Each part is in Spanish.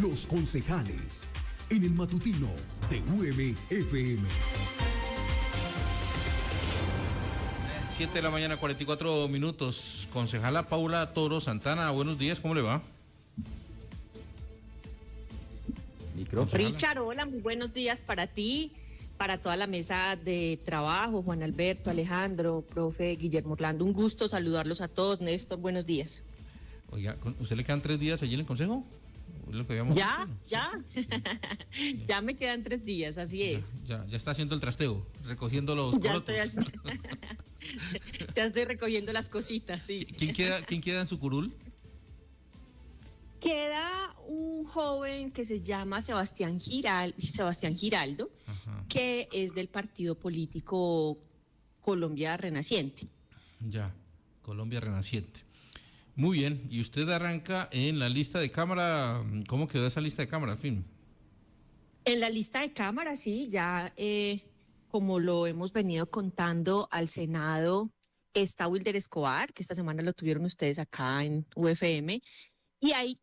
Los concejales, en el matutino de UM-FM. 7 de la mañana, 44 minutos. Concejala Paula Toro Santana, buenos días, ¿cómo le va? Richard, hola, muy buenos días para ti, para toda la mesa de trabajo, Juan Alberto, Alejandro, profe Guillermo Orlando, un gusto saludarlos a todos. Néstor, buenos días. Oiga, ¿usted le quedan 3 días allí en el consejo? Lo que ya, dicho, ya, sí. ya me quedan 3 días, así es. Ya está haciendo el trasteo, recogiendo los corotos. Ya estoy recogiendo las cositas, sí. ¿Quién queda en su curul? Queda un joven que se llama Sebastián Giraldo, Ajá. que es del partido político Colombia Renaciente. Ya, Colombia Renaciente. Muy bien, y usted arranca en la lista de Cámara. ¿Cómo quedó esa lista de Cámara, al fin? En la lista de Cámara, sí, ya como lo hemos venido contando al Senado, está Wilder Escobar, que esta semana lo tuvieron ustedes acá en UFM, y hay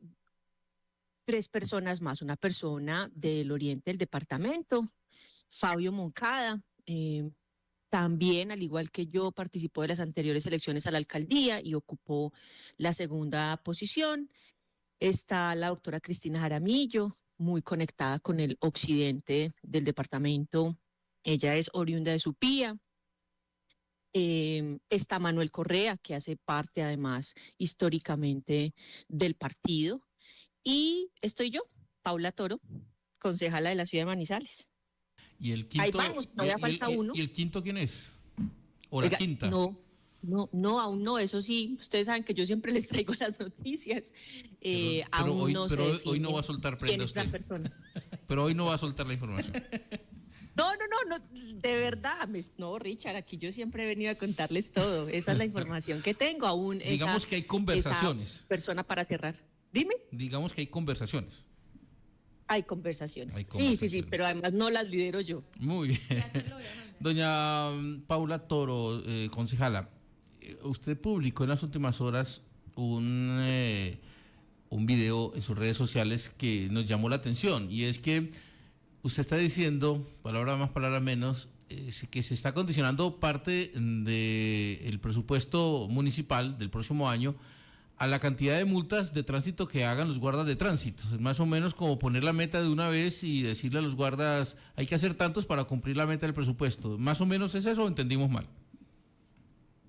3 personas más, una persona del oriente del departamento, Fabio Moncada, también, al igual que yo, participó de las anteriores elecciones a la alcaldía y ocupó la segunda posición. Está la doctora Cristina Jaramillo, muy conectada con el occidente del departamento. Ella es oriunda de Supía. Está Manuel Correa, que hace parte además históricamente del partido. Y estoy yo, Paula Toro, concejala de la ciudad de Manizales. ¿Y el quinto? Ahí vamos, todavía falta uno. ¿Y el quinto quién es? ¿O Oiga, la quinta? No, aún no, eso sí, ustedes saben que yo siempre les traigo las noticias. Aún hoy, no pero se hoy no va a soltar quién prenda es la usted. persona. Pero hoy no va a soltar la información. No, de verdad, no, Richard, aquí yo siempre he venido a contarles todo. Esa es la información que tengo aún. Digamos que hay conversaciones. Esa persona para cerrar. Dime. Digamos que hay conversaciones. Hay conversaciones. Sí, Sí, pero además no las lidero yo. Muy bien. Doña Paula Toro, concejala, usted publicó en las últimas horas un video en sus redes sociales que nos llamó la atención, y es que usted está diciendo, palabra más, palabra menos, que se está condicionando parte del presupuesto municipal del próximo año a la cantidad de multas de tránsito que hagan los guardas de tránsito. Es más o menos como poner la meta de una vez y decirle a los guardas, hay que hacer tantos para cumplir la meta del presupuesto. ¿Más o menos es eso o entendimos mal?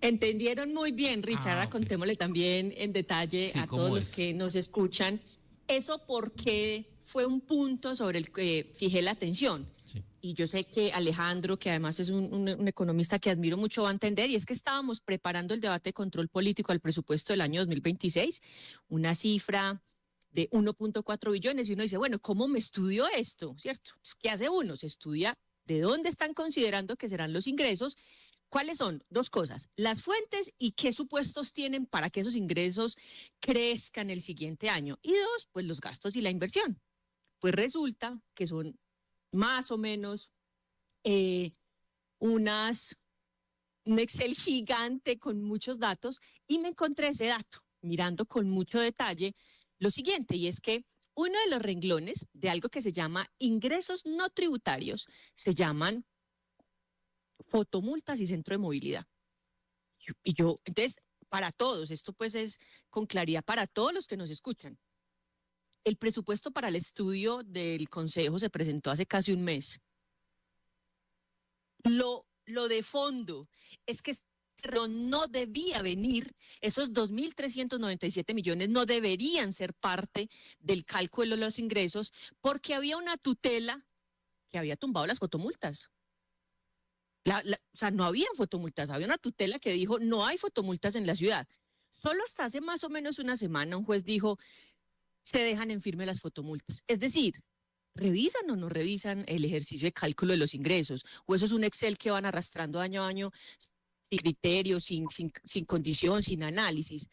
Entendieron muy bien, Richard. Okay. Contémosle también en detalle a todos los que nos escuchan. Eso porque fue un punto sobre el que fijé la atención. Sí. Y yo sé que Alejandro, que además es un economista que admiro mucho, va a entender, y es que estábamos preparando el debate de control político al presupuesto del año 2026, una cifra de 1.4 billones, y uno dice, bueno, ¿cómo me estudio esto? ¿Cierto? ¿Qué hace uno? Se estudia de dónde están considerando que serán los ingresos. ¿Cuáles son? 2 cosas, las fuentes y qué supuestos tienen para que esos ingresos crezcan el siguiente año. Y 2, pues los gastos y la inversión. Pues resulta que son más o menos un Excel gigante con muchos datos, y me encontré ese dato, mirando con mucho detalle lo siguiente, y es que uno de los renglones de algo que se llama ingresos no tributarios se llaman fotomultas y centro de movilidad. Entonces, para todos, esto pues es con claridad para todos los que nos escuchan. El presupuesto para el estudio del Consejo se presentó hace casi un mes. Lo de fondo es que no debía venir, esos 2.397 millones no deberían ser parte del cálculo de los ingresos, porque había una tutela que había tumbado las fotomultas. O sea, no había fotomultas, había una tutela que dijo no hay fotomultas en la ciudad. Solo hasta hace más o menos una semana un juez dijo se dejan en firme las fotomultas. Es decir, ¿revisan o no revisan el ejercicio de cálculo de los ingresos? ¿O eso es un Excel que van arrastrando año a año sin criterio, sin condición, sin análisis?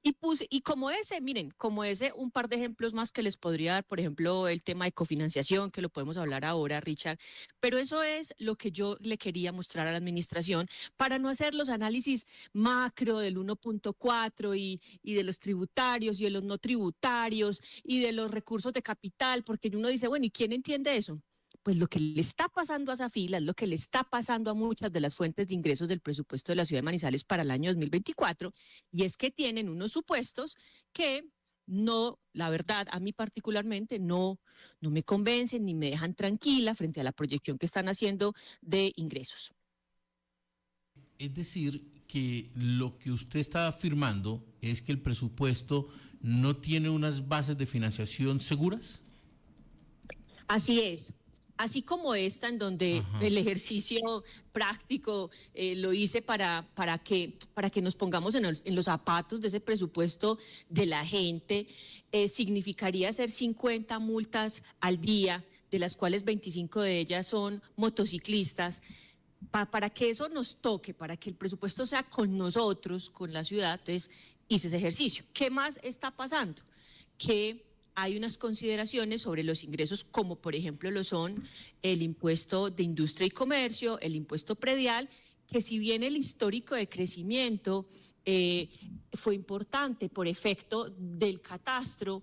Y como ese, miren, como ese, un par de ejemplos más que les podría dar, por ejemplo, el tema de cofinanciación, que lo podemos hablar ahora, Richard, pero eso es lo que yo le quería mostrar a la administración para no hacer los análisis macro del 1.4 y de los tributarios y de los no tributarios y de los recursos de capital, porque uno dice, bueno, ¿y quién entiende eso? Pues lo que le está pasando a Safila es lo que le está pasando a muchas de las fuentes de ingresos del presupuesto de la ciudad de Manizales para el año 2024, y es que tienen unos supuestos que no, la verdad, a mí particularmente no me convencen ni me dejan tranquila frente a la proyección que están haciendo de ingresos. Es decir, que lo que usted está afirmando es que el presupuesto no tiene unas bases de financiación seguras. Así es. Así como esta, en donde Ajá. el ejercicio práctico lo hice para que nos pongamos en los zapatos de ese presupuesto de la gente, significaría hacer 50 multas al día, de las cuales 25 de ellas son motociclistas. Para que eso nos toque, para que el presupuesto sea con nosotros, con la ciudad, entonces hice ese ejercicio. ¿Qué más está pasando? Que hay unas consideraciones sobre los ingresos, como por ejemplo lo son el impuesto de industria y comercio, el impuesto predial, que si bien el histórico de crecimiento fue importante por efecto del catastro,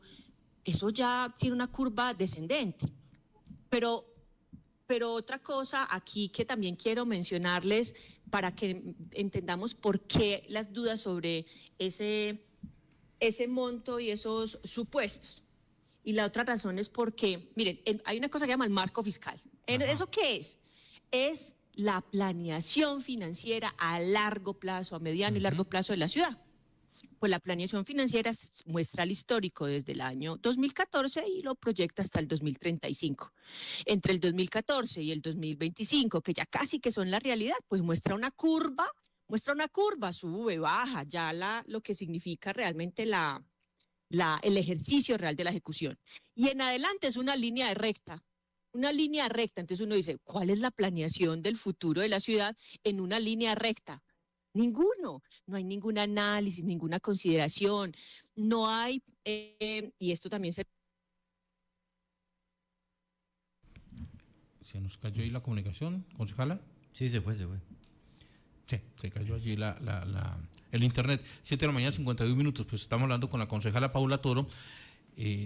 eso ya tiene una curva descendente. Pero otra cosa aquí que también quiero mencionarles para que entendamos por qué las dudas sobre ese monto y esos supuestos. Y la otra razón es porque, miren, hay una cosa que se llama el marco fiscal. ¿Eso qué es? Es la planeación financiera a largo plazo, a mediano y largo plazo de la ciudad. Pues la planeación financiera muestra el histórico desde el año 2014 y lo proyecta hasta el 2035. Entre el 2014 y el 2025, que ya casi que son la realidad, pues muestra una curva, sube, baja, ya lo que significa realmente el ejercicio real de la ejecución. Y en adelante es una línea recta. Entonces uno dice, ¿cuál es la planeación del futuro de la ciudad en una línea recta? Ninguno, no hay ningún análisis, ninguna consideración, no hay, y esto también se... ¿Se nos cayó ahí la comunicación, concejala? Sí, se fue. Sí, se cayó allí el internet. 7 de la mañana, 51 minutos, pues estamos hablando con la concejala Paula Toro.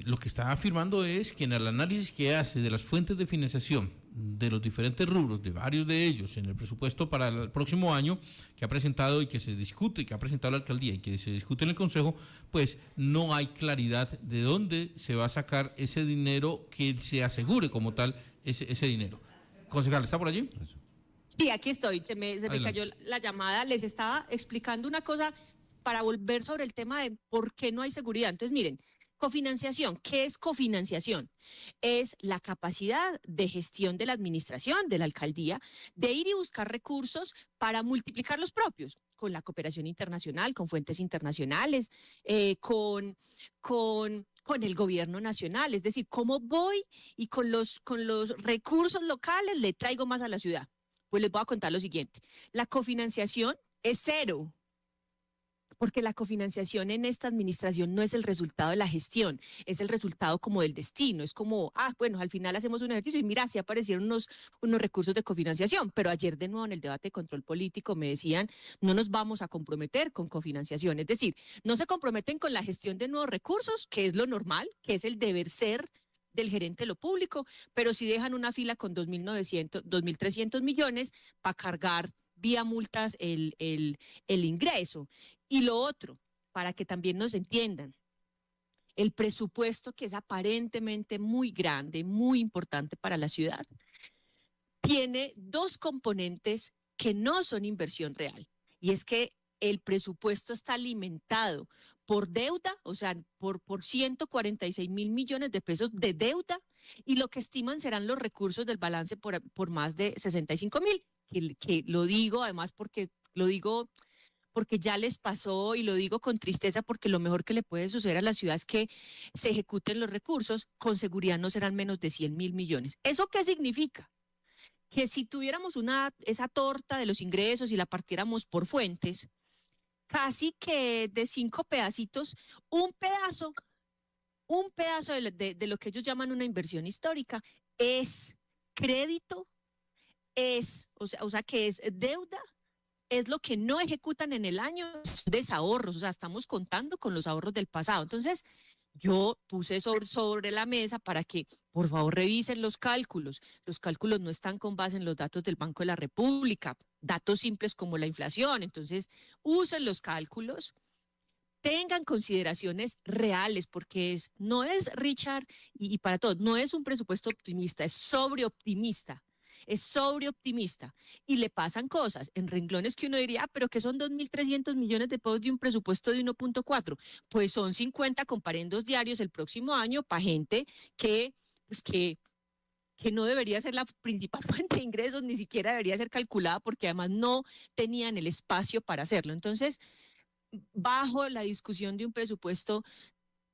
Lo que está afirmando es que en el análisis que hace de las fuentes de financiación de los diferentes rubros, de varios de ellos, en el presupuesto para el próximo año que ha presentado y que se discute, que ha presentado la alcaldía y que se discute en el consejo, pues no hay claridad de dónde se va a sacar ese dinero que se asegure como tal ese dinero. Concejal, ¿está por allí? Sí, aquí estoy, se me cayó la llamada, les estaba explicando una cosa para volver sobre el tema de por qué no hay seguridad. Entonces, miren, cofinanciación, ¿qué es cofinanciación? Es la capacidad de gestión de la administración, de la alcaldía, de ir y buscar recursos para multiplicar los propios, con la cooperación internacional, con fuentes internacionales, con el gobierno nacional. Es decir, ¿cómo voy y con los recursos locales le traigo más a la ciudad? Pues les voy a contar lo siguiente. La cofinanciación es cero, porque la cofinanciación en esta administración no es el resultado de la gestión, es el resultado como del destino. Es como, bueno, al final hacemos un ejercicio y mira, sí aparecieron unos recursos de cofinanciación, pero ayer de nuevo en el debate de control político me decían, no nos vamos a comprometer con cofinanciación. Es decir, no se comprometen con la gestión de nuevos recursos, que es lo normal, que es el deber ser del gerente de lo público, pero sí dejan una fila con 2.300 millones para cargar vía multas el ingreso. Y lo otro, para que también nos entiendan, el presupuesto que es aparentemente muy grande, muy importante para la ciudad, tiene dos componentes que no son inversión real. Y es que el presupuesto está alimentado por deuda, o sea, por 146.000 millones de pesos de deuda, y lo que estiman serán los recursos del balance por más de 65.000, que lo digo además porque ya les pasó, y lo digo con tristeza porque lo mejor que le puede suceder a la ciudad es que se ejecuten los recursos, con seguridad no serán menos de 100.000 millones. ¿Eso qué significa? Que si tuviéramos esa torta de los ingresos y la partiéramos por fuentes, casi que de 5 pedacitos, un pedazo de lo que ellos llaman una inversión histórica es crédito, o sea que es deuda, es lo que no ejecutan en el año, desahorros, o sea, estamos contando con los ahorros del pasado. Entonces, yo puse sobre la mesa para que, por favor, revisen los cálculos. Los cálculos no están con base en los datos del Banco de la República, datos simples como la inflación. Entonces, usen los cálculos, tengan consideraciones reales, porque no es, Richard, y para todos, no es un presupuesto optimista, es sobreoptimista. Es sobreoptimista y le pasan cosas en renglones que uno diría, pero que son 2.300 millones de pesos de un presupuesto de 1.4, pues son 50 comparendos diarios el próximo año para gente que, pues que no debería ser la principal fuente de ingresos, ni siquiera debería ser calculada porque además no tenían el espacio para hacerlo. Entonces, bajo la discusión de un presupuesto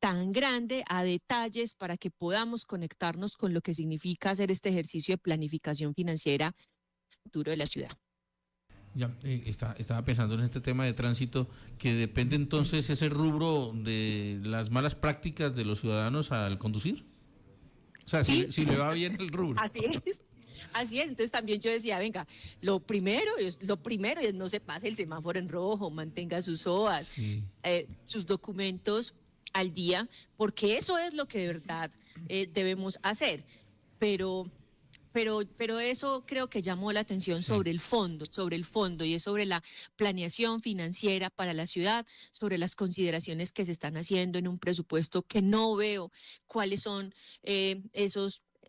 tan grande a detalles para que podamos conectarnos con lo que significa hacer este ejercicio de planificación financiera futuro de la ciudad. Ya, estaba pensando en este tema de tránsito, que depende entonces ese rubro de las malas prácticas de los ciudadanos al conducir. O sea, ¿Sí? si le va bien el rubro. Así es. Así es, entonces también yo decía, venga, lo primero es no se pase el semáforo en rojo, mantenga sus SOAS, Sí. sus documentos al día, porque eso es lo que de verdad debemos hacer. Pero eso creo que llamó la atención Sí. sobre el fondo, y es sobre la planeación financiera para la ciudad, sobre las consideraciones que se están haciendo en un presupuesto que no veo cuáles son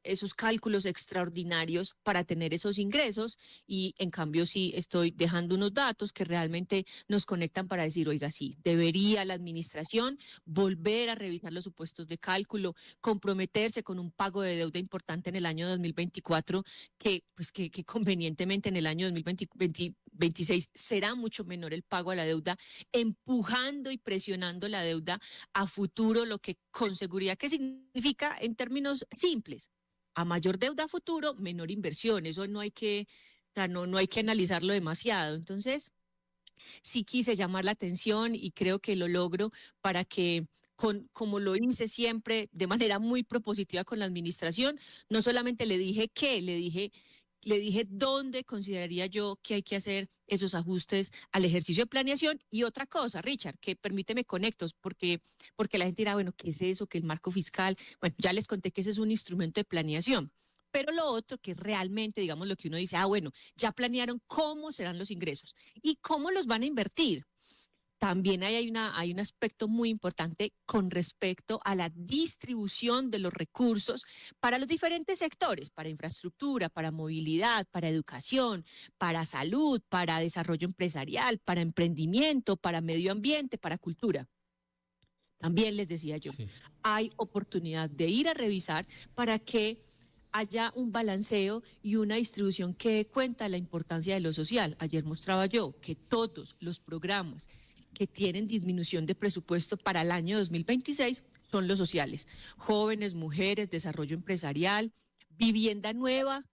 esos cálculos extraordinarios para tener esos ingresos, y en cambio sí estoy dejando unos datos que realmente nos conectan para decir, oiga, sí, debería la administración volver a revisar los supuestos de cálculo, comprometerse con un pago de deuda importante en el año 2024, que convenientemente en el año 2026 será mucho menor el pago a la deuda, empujando y presionando la deuda a futuro, lo que con seguridad que significa en términos simples. A mayor deuda a futuro, menor inversión. Eso no hay que, o sea, no hay que analizarlo demasiado. Entonces, sí quise llamar la atención y creo que lo logro para que, como lo hice siempre, de manera muy propositiva con la administración, no solamente le dije qué, le dije dónde consideraría yo que hay que hacer esos ajustes al ejercicio de planeación. Y otra cosa, Richard, que permíteme conectos, porque la gente dirá, bueno, ¿qué es eso? ¿Qué es el marco fiscal? Bueno, ya les conté que ese es un instrumento de planeación. Pero lo otro que realmente, digamos, lo que uno dice, bueno, ya planearon cómo serán los ingresos y cómo los van a invertir. También hay un aspecto muy importante con respecto a la distribución de los recursos para los diferentes sectores, para infraestructura, para movilidad, para educación, para salud, para desarrollo empresarial, para emprendimiento, para medio ambiente, para cultura. También les decía yo, Sí. hay oportunidad de ir a revisar para que haya un balanceo y una distribución que dé cuenta de la importancia de lo social. Ayer mostraba yo que todos los programas que tienen disminución de presupuesto para el año 2026 son los sociales. Jóvenes, mujeres, desarrollo empresarial, vivienda nueva,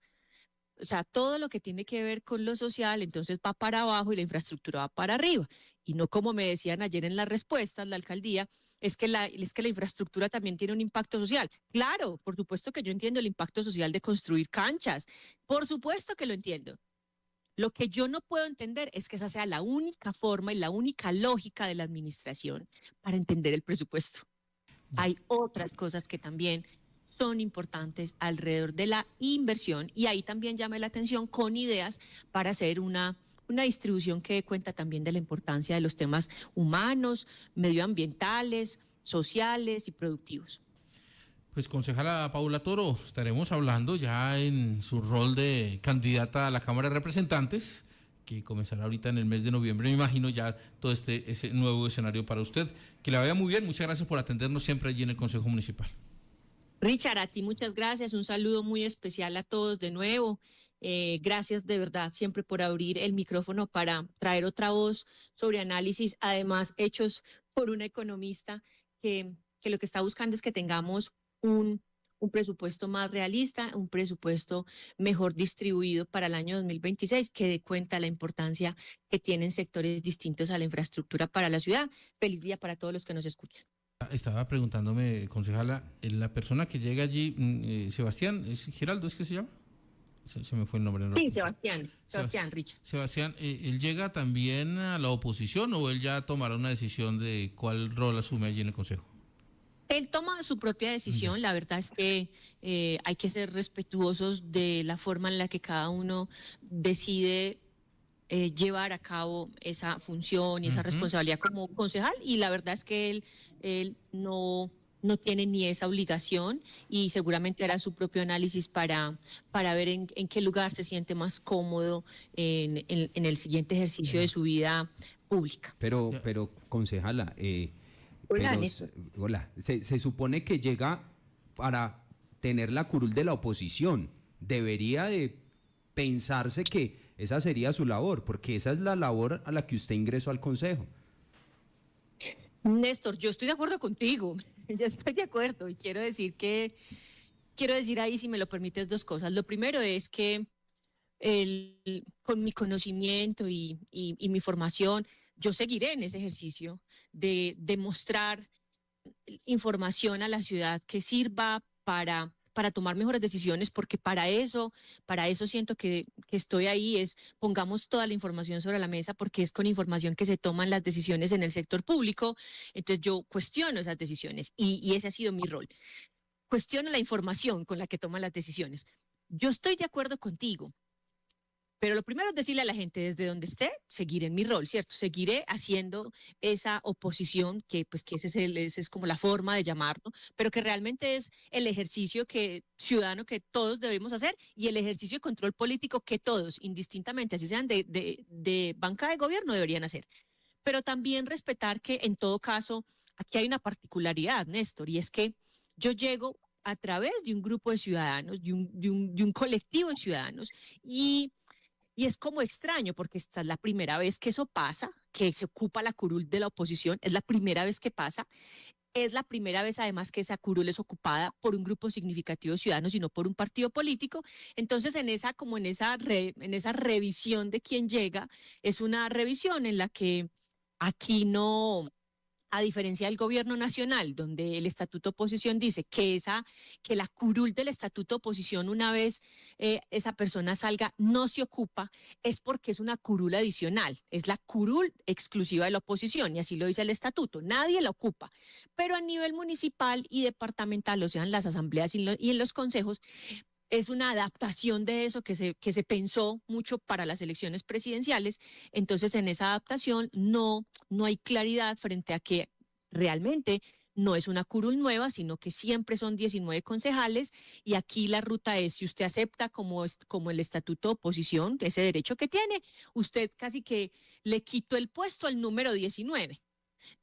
o sea, todo lo que tiene que ver con lo social, entonces va para abajo y la infraestructura va para arriba. Y no como me decían ayer en las respuestas, la alcaldía, es que la infraestructura también tiene un impacto social. Claro, por supuesto que yo entiendo el impacto social de construir canchas, por supuesto que lo entiendo. Lo que yo no puedo entender es que esa sea la única forma y la única lógica de la administración para entender el presupuesto. Hay otras cosas que también son importantes alrededor de la inversión, y ahí también llamé la atención con ideas para hacer una distribución que dé cuenta también de la importancia de los temas humanos, medioambientales, sociales y productivos. Pues concejala Paula Toro, estaremos hablando ya en su rol de candidata a la Cámara de Representantes, que comenzará ahorita en el mes de noviembre, me imagino ya todo ese nuevo escenario para usted. Que le vaya muy bien, muchas gracias por atendernos siempre allí en el Consejo Municipal. Richard, a ti muchas gracias, un saludo muy especial a todos de nuevo. Gracias de verdad siempre por abrir el micrófono para traer otra voz sobre análisis, además hechos por una economista que lo que está buscando es que tengamos un un presupuesto más realista, un presupuesto mejor distribuido para el año 2026, que dé cuenta de la importancia que tienen sectores distintos a la infraestructura para la ciudad. Feliz día para todos los que nos escuchan. Estaba preguntándome, concejala, la persona que llega allí, Sebastián, ¿es Giraldo, es que se llama? Se me fue el nombre. No. Sí, Sebastián Richard. Sebastián, ¿él llega también a la oposición o él ya tomará una decisión de cuál rol asume allí en el Consejo? Él toma su propia decisión. La verdad es que hay que ser respetuosos de la forma en la que cada uno decide llevar a cabo esa función y esa responsabilidad como concejal. Y la verdad es que él no tiene ni esa obligación y seguramente hará su propio análisis para ver en qué lugar se siente más cómodo en el siguiente ejercicio de su vida pública. Pero concejala, Hola, pero, Néstor. hola, se supone que llega para tener la curul de la oposición. Debería de pensarse que esa sería su labor, porque esa es la labor a la que usted ingresó al Consejo. Néstor, yo estoy de acuerdo contigo, yo estoy de acuerdo y quiero decir ahí, si me lo permites, dos cosas. Lo primero es que con mi conocimiento y mi formación, yo seguiré en ese ejercicio de mostrar información a la ciudad que sirva para tomar mejores decisiones, porque para eso siento que estoy ahí, pongamos toda la información sobre la mesa, porque es con información que se toman las decisiones en el sector público. Entonces yo cuestiono esas decisiones y ese ha sido mi rol. Cuestiono la información con la que toman las decisiones. Yo estoy de acuerdo contigo. Pero lo primero es decirle a la gente desde donde esté, seguir en mi rol, ¿cierto? Seguiré haciendo esa oposición, que esa es como la forma de llamarlo, pero que realmente es el ejercicio ciudadano que todos debemos hacer y el ejercicio de control político que todos, indistintamente, así sean de banca de gobierno, deberían hacer. Pero también respetar que en todo caso, aquí hay una particularidad, Néstor, y es que yo llego a través de un grupo de ciudadanos, de un colectivo de ciudadanos, y es como extraño, porque esta es la primera vez que eso pasa, que se ocupa la curul de la oposición, es la primera vez que pasa, es la primera vez además que esa curul es ocupada por un grupo significativo de ciudadanos y no por un partido político. Entonces, en esa revisión de quién llega, es una revisión en la que aquí no... A diferencia del gobierno nacional, donde el estatuto de oposición dice que la curul del estatuto de oposición, una vez esa persona salga, no se ocupa, es porque es una curul adicional, es la curul exclusiva de la oposición, y así lo dice el estatuto, nadie la ocupa. Pero a nivel municipal y departamental, o sea, en las asambleas y en los consejos, es una adaptación de eso que se pensó mucho para las elecciones presidenciales. Entonces, en esa adaptación no hay claridad frente a que realmente no es una curul nueva, sino que siempre son 19 concejales, y aquí la ruta es, si usted acepta como el estatuto de oposición, ese derecho que tiene, usted casi que le quitó el puesto al número 19.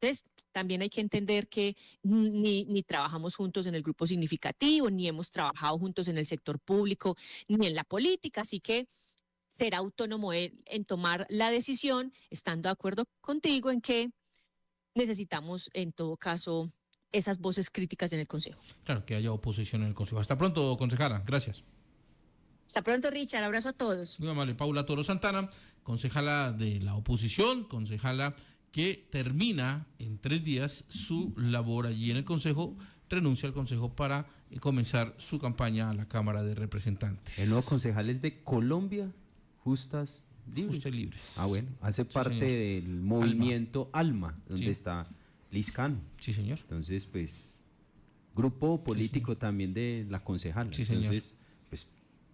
Entonces, también hay que entender que ni trabajamos juntos en el grupo significativo, ni hemos trabajado juntos en el sector público, ni en la política, así que será autónomo él en tomar la decisión, estando de acuerdo contigo en que necesitamos, en todo caso, esas voces críticas en el Consejo. Claro, que haya oposición en el Consejo. Hasta pronto, concejala. Gracias. Hasta pronto, Richard. Abrazo a todos. Muy amable. Paula Toro Santana, concejala de la oposición, concejala que termina en 3 días su labor allí en el Consejo, renuncia al Consejo para comenzar su campaña a la Cámara de Representantes. El nuevo concejal es de Colombia Justas Libres. Justas Libres. Ah, bueno, hace parte del movimiento Alma, donde está Liscano. Sí, señor. Entonces, pues, grupo político también de la concejala. Sí, señor. Entonces, pues,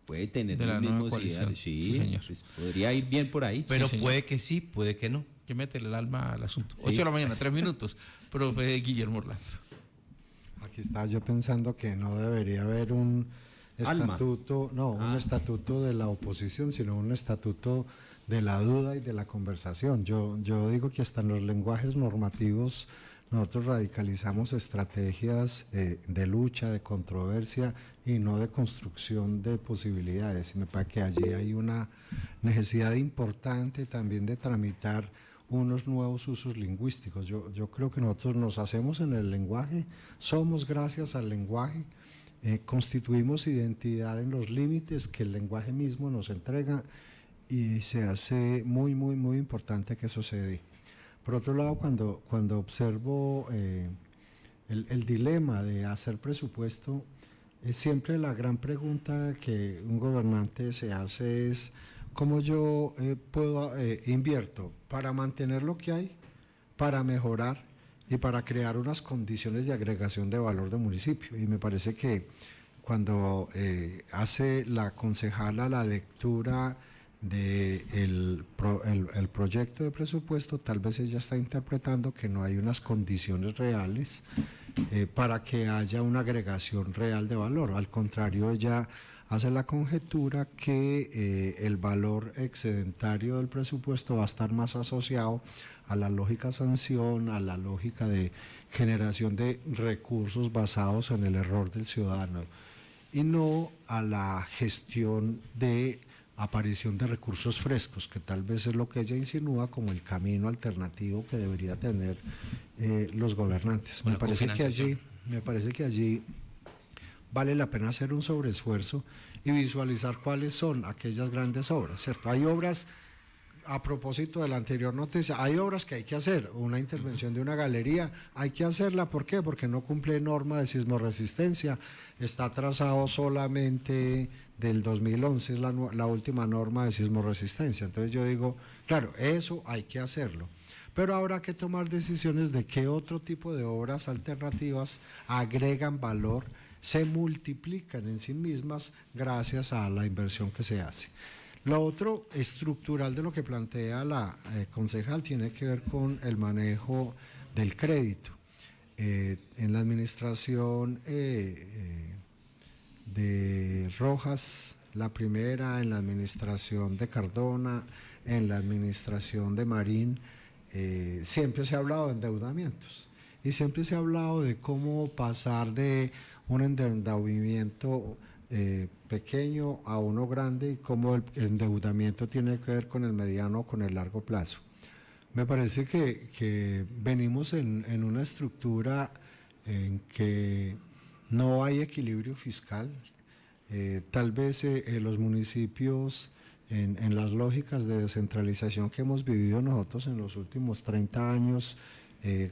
puede tener de los la mismos nueva ideales. coalición. Sí, Sí, señor. pues, podría ir bien por ahí. Pero Sí, señor. puede que sí, puede que no. Que métele el alma al asunto. Sí. 8 de la mañana, 3 minutos. Profe Guillermo Orlando. Aquí estaba yo pensando que no debería haber un Alma. estatuto, un estatuto de la oposición, sino un estatuto de la duda y de la conversación. Yo digo que hasta en los lenguajes normativos nosotros radicalizamos estrategias de lucha, de controversia y no de construcción de posibilidades. Y me parece que allí hay una necesidad importante también de tramitar unos nuevos usos lingüísticos. Yo creo que nosotros nos hacemos en el lenguaje, somos gracias al lenguaje, constituimos identidad en los límites que el lenguaje mismo nos entrega y se hace muy, muy, muy importante que eso se dé. Por otro lado, cuando observo el dilema de hacer presupuesto, siempre la gran pregunta que un gobernante se hace es ¿cómo yo invierto para mantener lo que hay, para mejorar y para crear unas condiciones de agregación de valor del municipio? Y me parece que cuando hace la concejala la lectura del el proyecto de presupuesto, tal vez ella está interpretando que no hay unas condiciones reales para que haya una agregación real de valor. Al contrario, ella hace la conjetura que el valor excedentario del presupuesto va a estar más asociado a la lógica sanción, a la lógica de generación de recursos basados en el error del ciudadano y no a la gestión de aparición de recursos frescos, que tal vez es lo que ella insinúa como el camino alternativo que debería tener los gobernantes. Me parece que allí vale la pena hacer un sobreesfuerzo y visualizar cuáles son aquellas grandes obras, ¿cierto? Hay obras, a propósito de la anterior noticia, hay obras que hay que hacer, una intervención de una galería, hay que hacerla, ¿por qué? Porque no cumple norma de sismoresistencia, está trazado solamente del 2011, es la última norma de sismoresistencia. Entonces yo digo, claro, eso hay que hacerlo, pero habrá que tomar decisiones de qué otro tipo de obras alternativas agregan valor, se multiplican en sí mismas gracias a la inversión que se hace. Lo otro estructural de lo que plantea la concejal tiene que ver con el manejo del crédito. En la administración de Rojas, la primera, en la administración de Cardona, en la administración de Marín, siempre se ha hablado de endeudamientos y siempre se ha hablado de cómo pasar de un endeudamiento pequeño a uno grande y cómo el endeudamiento tiene que ver con el mediano o con el largo plazo. Me parece que venimos en una estructura en que no hay equilibrio fiscal. Tal vez los municipios, en las lógicas de descentralización que hemos vivido nosotros en los últimos 30 años,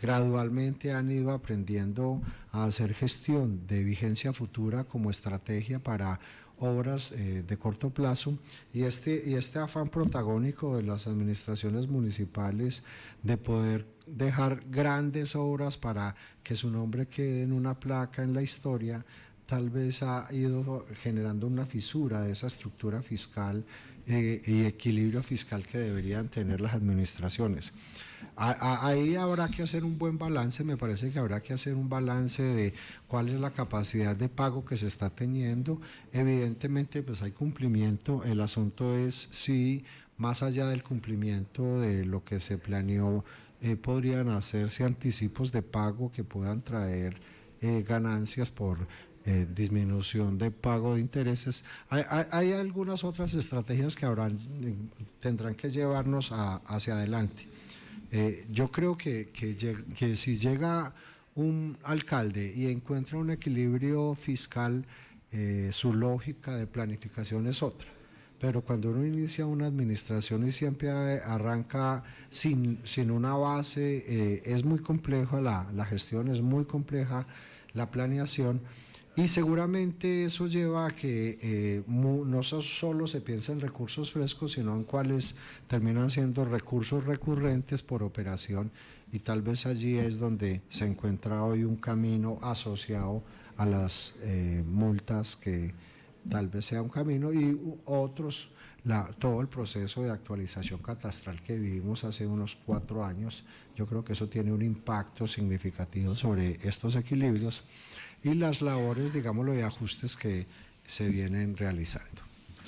gradualmente han ido aprendiendo a hacer gestión de vigencia futura como estrategia para obras de corto plazo y este afán protagónico de las administraciones municipales de poder dejar grandes obras para que su nombre quede en una placa en la historia, tal vez ha ido generando una fisura de esa estructura fiscal y equilibrio fiscal que deberían tener las administraciones. Ahí habrá que hacer un buen balance, me parece que habrá que hacer un balance de cuál es la capacidad de pago que se está teniendo. Evidentemente pues hay cumplimiento, el asunto es si más allá del cumplimiento de lo que se planeó podrían hacerse anticipos de pago que puedan traer ganancias por disminución de pago de intereses. Hay algunas otras estrategias que tendrán que llevarnos hacia adelante. Yo creo que si llega un alcalde y encuentra un equilibrio fiscal, su lógica de planificación es otra. Pero cuando uno inicia una administración y siempre arranca sin una base, es muy compleja la gestión, es muy compleja la planeación. Y seguramente eso lleva a que no solo se piensa en recursos frescos, sino en cuáles terminan siendo recursos recurrentes por operación, y tal vez allí es donde se encuentra hoy un camino asociado a las multas, que tal vez sea un camino, y otros, todo el proceso de actualización catastral que vivimos hace unos 4 años. Yo creo que eso tiene un impacto significativo sobre estos equilibrios y las labores, digámoslo, de ajustes que se vienen realizando.